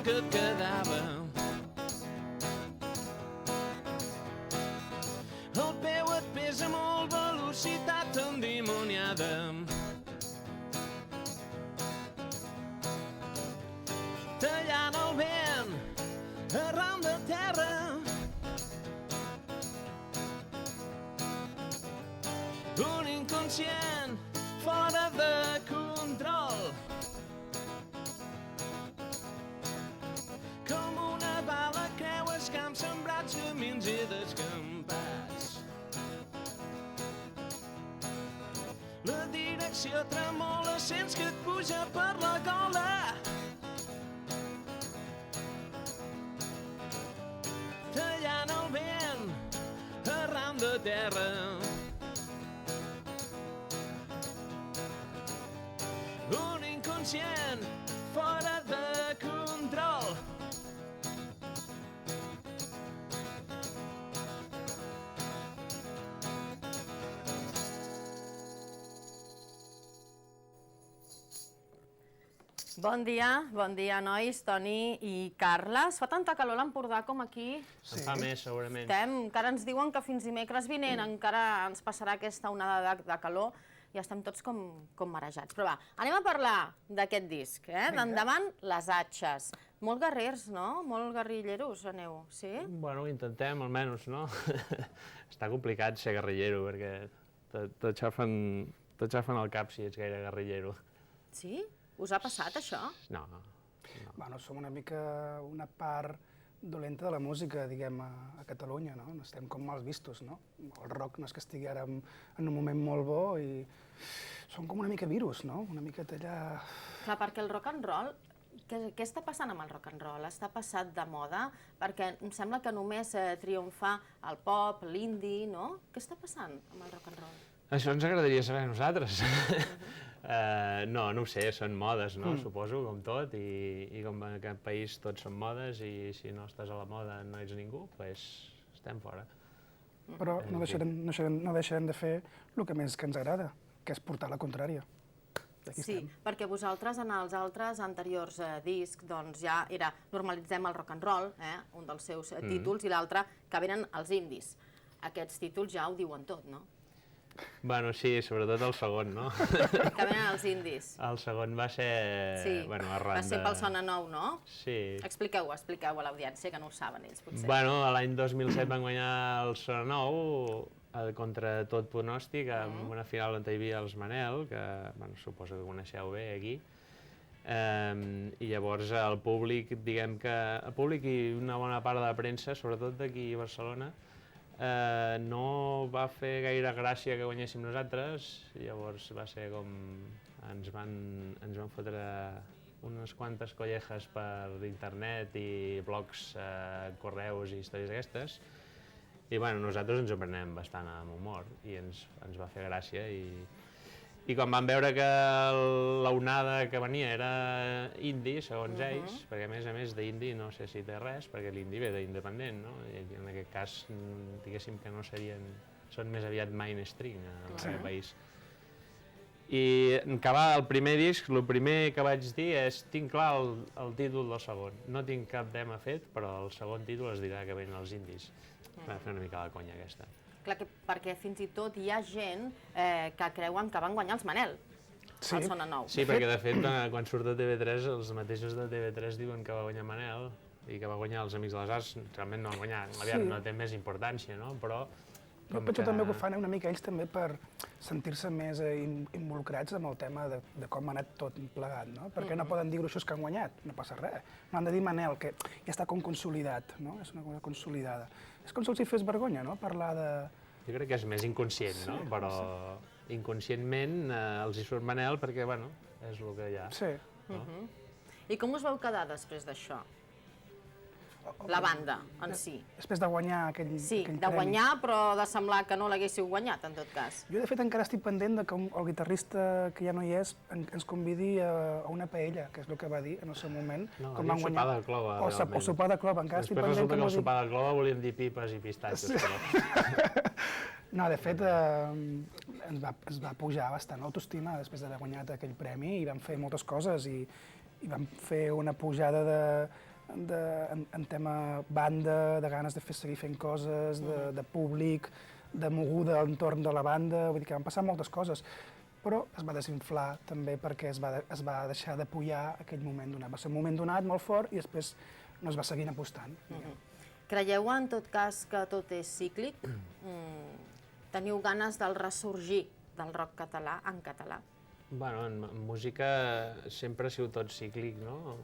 que et quedava. El peu et pesa molt, velocitat endimoniada. Tallant el vent arran de terra. Un inconscient fora de control. Com una bala creues camps sembrats, camins i descampats. La direcció tremola, sents que et puja per la gola. Tallant el vent arran de terra. Un inconscient fora de control. Bon dia, nois, Toni i Carles. Fa tanta calor a l'Empordà com aquí. Sí. En fa més, segurament. Encara ens diuen que fins dimecres vinent encara ens passarà aquesta onada de calor i estem tots com marejats. Però va, anem a parlar d'aquest disc, d'Endavant les atxes. Molt guerrers, no? Molt guerrilleros, aneu, sí? Bueno, ho intentem, almenys, no? Està complicat ser guerrillero, perquè t'aixafen al cap si ets gaire guerrillero. Sí? Us ha passat, això? No. Bueno, som una mica una part dolenta de la música, diguem, a Catalunya, no? Estem com mal vistos, no? El rock no és que estigui ara en un moment molt bo i som com una mica virus, no? Una mica allà... Clar, perquè el rock and roll, què està passant amb el rock and roll? Està passat de moda? Perquè em sembla que només triomfa el pop, l'indie, no? Què està passant amb el rock and roll? Això ens agradaria saber a nosaltres. No ho sé, són modes, no? Suposo, com tot, i com en aquest país tots són modes, i si no estàs a la moda no ets ningú, doncs estem fora. Però no deixarem de fer el que més que ens agrada, que és portar la contrària. Sí, perquè vosaltres en els altres anteriors discs doncs ja era Normalitzem el rock and roll, un dels seus títols, i l'altre que venen els indis. Aquests títols ja ho diuen tot, no? Bueno, sí, sobretot el segon, no? Que venen els indis. El segon va ser... Sí, arran va ser pel Sona Nou, no? Sí. Expliqueu a l'audiència, que no ho saben ells, potser. Bueno, l'any 2007 van guanyar el Sona Nou contra tot pronòstic, amb una final on hi havia els Manel, que suposo que coneixeu bé aquí. I llavors el públic, diguem que el públic i una bona part de la premsa, sobretot d'aquí a Barcelona, no va fer gaire gràcia que guanyéssim nosaltres, llavors va ser com... ens van fotre unes quantes collejas per internet i blogs, correus i històries d'aquestes, i nosaltres ens ho prenem bastant amb humor i ens va fer gràcia, i quan van veure que l'onada que venia era indi, segons ells, perquè a més d'indi no sé si té res, perquè l'indi ve d'independent, no? I en aquest cas, diguéssim que no serien... són més aviat mainstream en aquest país. I en acabar el primer disc, el primer que vaig dir és tinc clar el títol del segon. No tinc cap tema fet, però el segon títol es dirà que venen els indis. Va fer una mica la conya aquesta. Clar, perquè fins i tot hi ha gent que creuen que van guanyar els Manel, al Sona Nou. Sí, perquè de fet, quan surt de TV3, els mateixos de TV3 diuen que va guanyar Manel i que va guanyar els Amics de les Arts. Realment no van guanyar, no té més importància, no? Però... Jo penso també que ho fan una mica ells també per sentir-se més involucrats amb el tema de com ha anat tot plegat, no? Perquè no poden dir gruixos que han guanyat, no passa res. No han de dir Manel, que ja està com consolidat, no? És una cosa consolidada. És com si els hi fes vergonya, no? Parlar de... Jo crec que és més inconscient, no? Però inconscientment els hi surt Manel perquè, bueno, és el que hi ha. Sí. I com us vau quedar després d'això? La banda, en si. Després de guanyar aquell premi. Sí, de guanyar, però de semblar que no l'haguéssiu guanyat, en tot cas. Jo, de fet, encara estic pendent que el guitarrista que ja no hi és ens convidi a una paella, que és el que va dir en el seu moment. No, va dir sopar de clova, realment. O sopar de clova, encara estic pendent que no dic... Després resulta que el sopar de clova volíem dir pipes i pistatxos. No, de fet, ens va pujar bastant l'autoestima després d'haver guanyat aquell premi i vam fer moltes coses i vam fer una pujada en tema banda, de ganes de seguir fent coses, de públic, de moguda entorn de la banda, vull dir que van passar moltes coses. Però es va desinflar també perquè es va deixar de pujar aquell moment donat. Va ser un moment donat molt fort i després no es va seguir apostant. Creieu en tot cas que tot és cíclic? Teniu ganes del ressorgir del rock català en català? Bueno, en música sempre ha sigut tot cíclic, no?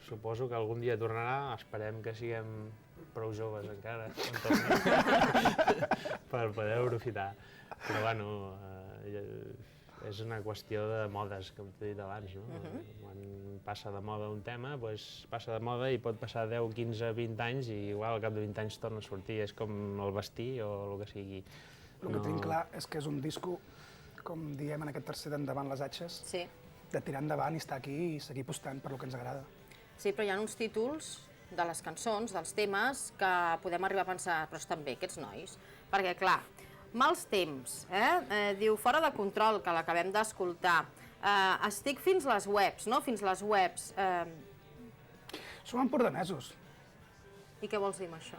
Suposo que algun dia tornarà, esperem que siguem prou joves encara, per poder aprofitar. Però bueno, és una qüestió de modes, com t'he dit abans, no? Quan passa de moda un tema, doncs passa de moda i pot passar 10, 15, 20 anys i igual al cap de 20 anys torna a sortir. És com el vestir o el que sigui. El que tinc clar és que és un disco, com diem en aquest tercer d'Endavant les Atxes, de tirar endavant i estar aquí i seguir apostant per lo que ens agrada. Sí, però hi ha uns títols de les cançons, dels temes, que podem arribar a pensar, però estan bé aquests nois. Perquè, clar, Mals temps, diu Fora de control, que l'acabem d'escoltar. Estic fins les webs, no? Fins les webs. Som empordanesos. I què vols dir amb això?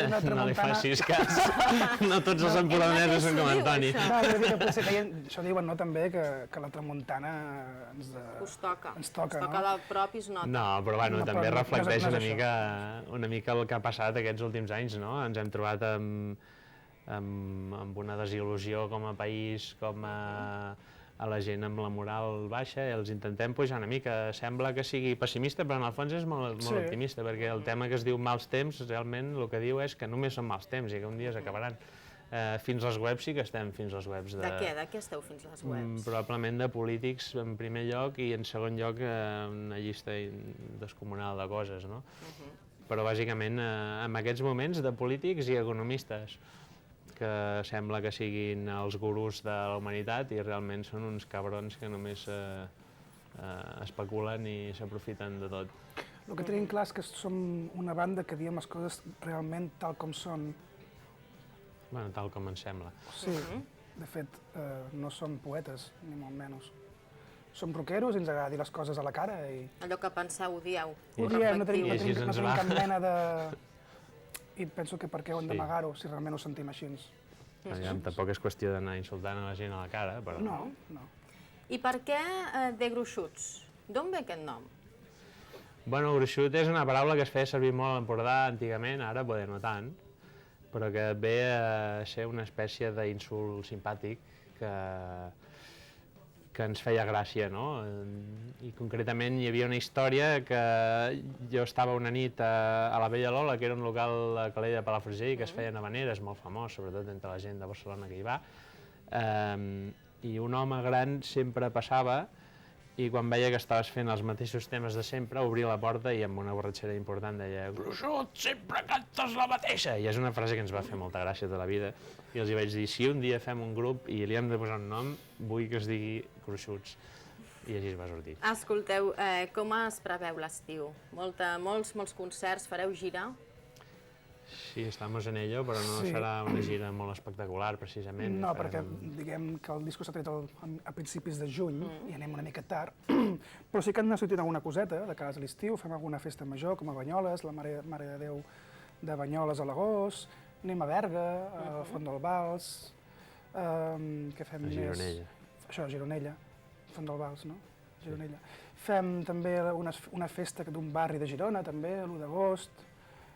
No li facis cas. No tots els empordanesos són com Antoni. Potser això diuen, no, també, que la tramuntana us toca. Ens toca, no? Ens toca de prop i es nota. No, però bueno, també reflecteix una mica el que ha passat aquests últims anys, no? Ens hem trobat amb una desil·lusió com a país, com a la gent amb la moral baixa, i els intentem pujar una mica. Sembla que sigui pessimista, però en el fons és molt optimista, perquè el tema que es diu mals temps, realment el que diu és que només són mals temps i que un dia s'acabaran. Fins les webs sí que estem fins les webs. De què? De què esteu fins les webs? Probablement de polítics en primer lloc i en segon lloc una llista descomunal de coses, no? Però bàsicament en aquests moments de polítics i economistes, que sembla que siguin els gurús de la humanitat i realment són uns cabrons que només especulen i s'aprofiten de tot. El que tenim clar és que som una banda que diem les coses realment tal com són. Bueno, tal com ens sembla. Sí, de fet, no som poetes, ni molt menys. Som rockeros i ens agrada dir les coses a la cara i... Allò que penseu, ho dieu. Ho diem, no tenim cap mena de... I penso que per què ho hem d'amagar-ho, si realment ho sentim així. Tampoc és qüestió d'anar insultant a la gent a la cara, però... No, no. I per què de gruixuts? D'on ve aquest nom? Bueno, gruixut és una paraula que es feia servir molt a l'Empordà antigament, ara poder no tant, però que ve a ser una espècie d'insult simpàtic que ens feia gràcia, no? I concretament hi havia una història que jo estava una nit a la Vella Lola, que era un local a Calella de Palafrugell, que es feien havaneres, molt famós, sobretot entre la gent de Barcelona que hi va, i un home gran sempre passava i quan veia que estaves fent els mateixos temes de sempre, obria la porta i amb una borratxera important deia «Gruixut, sempre cantes la mateixa!» I és una frase que ens va fer molta gràcia tota la vida. I els hi vaig dir, si un dia fem un grup i li hem de posar un nom, vull que es digui Gruixuts. I així es va sortir. Escolteu, com es preveu l'estiu? Molts concerts, fareu gira? Sí, estamos en ello, però no serà una gira molt espectacular, precisament. No, perquè diguem que el disco s'ha tret a principis de juny i anem una mica tard, però sí que han sortit alguna coseta de cara a l'estiu, fem alguna festa major, com a Banyoles, la Mare de Déu de Banyoles a l'agost, anem a Berga, al Font del Vals, què fem més? A Gironella. Això, Gironella, Font del Vals, no? Gironella. Fem també una festa d'un barri de Girona, també, l'1 d'agost.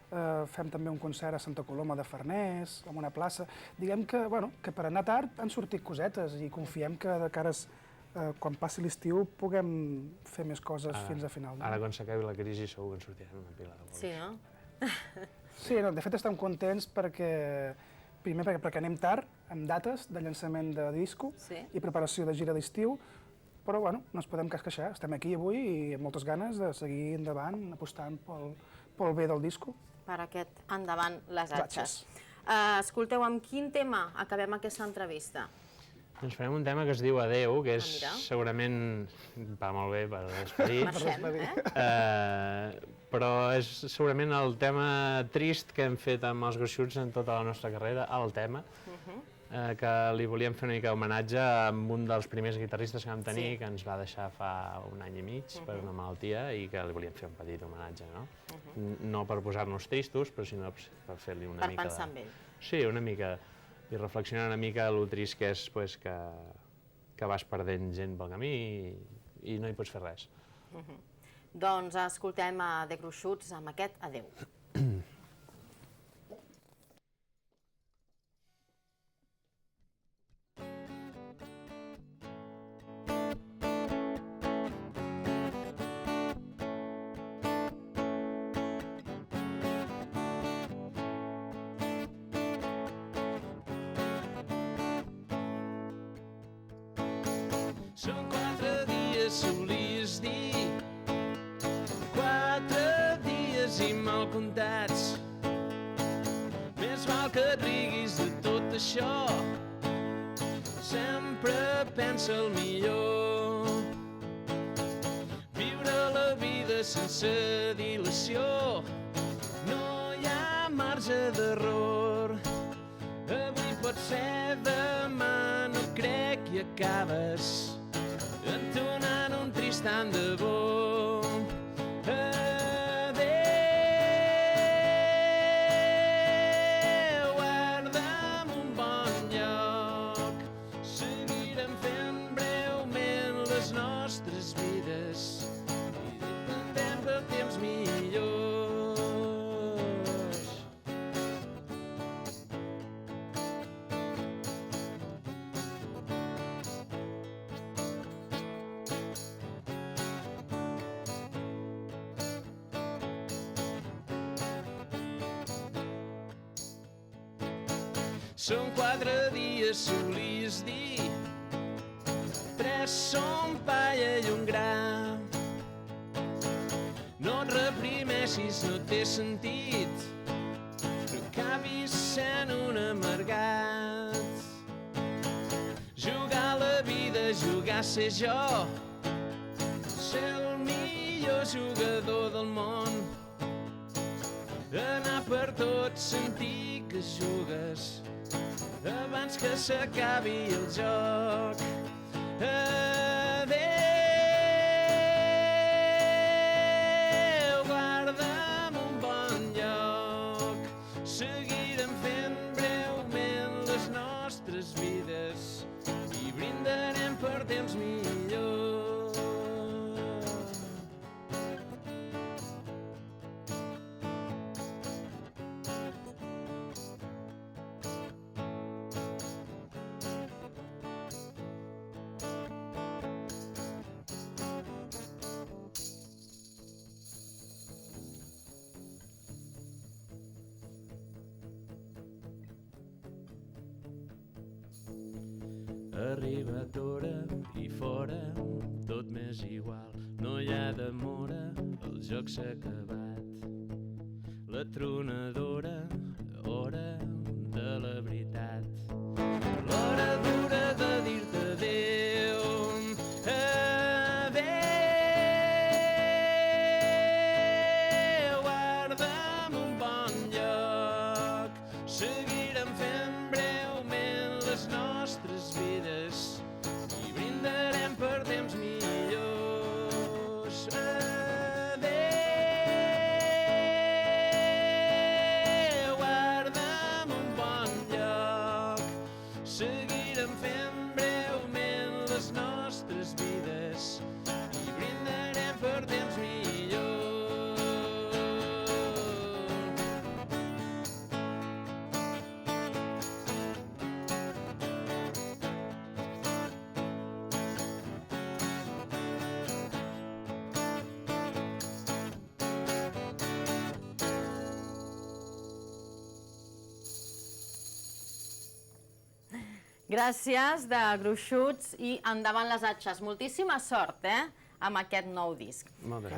Fem també un concert a Santa Coloma de Farners, en una plaça. Diguem que per anar tard han sortit cosetes i confiem que de cares, quan passi l'estiu, puguem fer més coses fins a final. Ara, quan s'acabi la crisi, segur que en sortirem una pila de coses. Sí, no? Sí, de fet estem contents perquè, primer perquè anem tard, amb dates de llançament de disco i preparació de gira d'estiu, però no ens podem queixar. Estem aquí avui i amb moltes ganes de seguir endavant, apostant pel bé del disco. Per aquest Endavant les Atxes. Escolteu, amb quin tema acabem aquesta entrevista? Doncs farem un tema que es diu Adeu, que és segurament... va molt bé per despedir. Però és segurament el tema trist que hem fet amb els Gruixuts en tota la nostra carrera, el tema. que li volíem fer una mica homenatge amb un dels primers guitarristes que vam tenir, que ens va deixar fa un any i mig per una malaltia i que li volíem fer un petit homenatge, no? No per posar-nos tristos, però sinó per fer-li una mica... Per pensar en ell. Sí, una mica, i reflexionar una mica lo trist que és que vas perdent gent pel camí i no hi pots fer res. Doncs escoltem a The Gruixuts amb aquest Adeu. Són 4 dies, solies dir, 4 dies i mal comptats. Més val que et riguis de tot això, sempre pensa el millor. Viure la vida sense dilació, no hi ha marge d'error. Avui pot ser, demà no crec i acabes entonant un trist tant de bo. Adéu, guarda'm un bon lloc, seguirem fent breument les nostres vides i dependem per temps millors. Són 4 dies, solies dir, 3 són palla i un gra. No et reprimeixis, no té sentit, no acabis sent un amargat. Jugar la vida, jugar a ser jo, ser el millor jugador del món. Anar per tot, sentir que jugues abans que s'acabi el joc. Adéu, guarda'm un bon lloc, seguirem fent breument les nostres vides i brindarem per temps millors. Arribat hora i fora, tot m'és igual, no hi ha demora, el joc s'ha acabat. La tronadora, hora de la veritat. L'hora dura de dir-te adéu, adéu, guarda'm un bon lloc, seguirem fent breument les nostres vides i brindarem per temps millors. Adéu, guarda'm un bon lloc, seguirem fent breument les nostres vides i brindarem per temps millors. Gràcies, de Gruixuts, i endavant les atxes. Moltíssima sort, amb aquest nou disc. Moltes gràcies.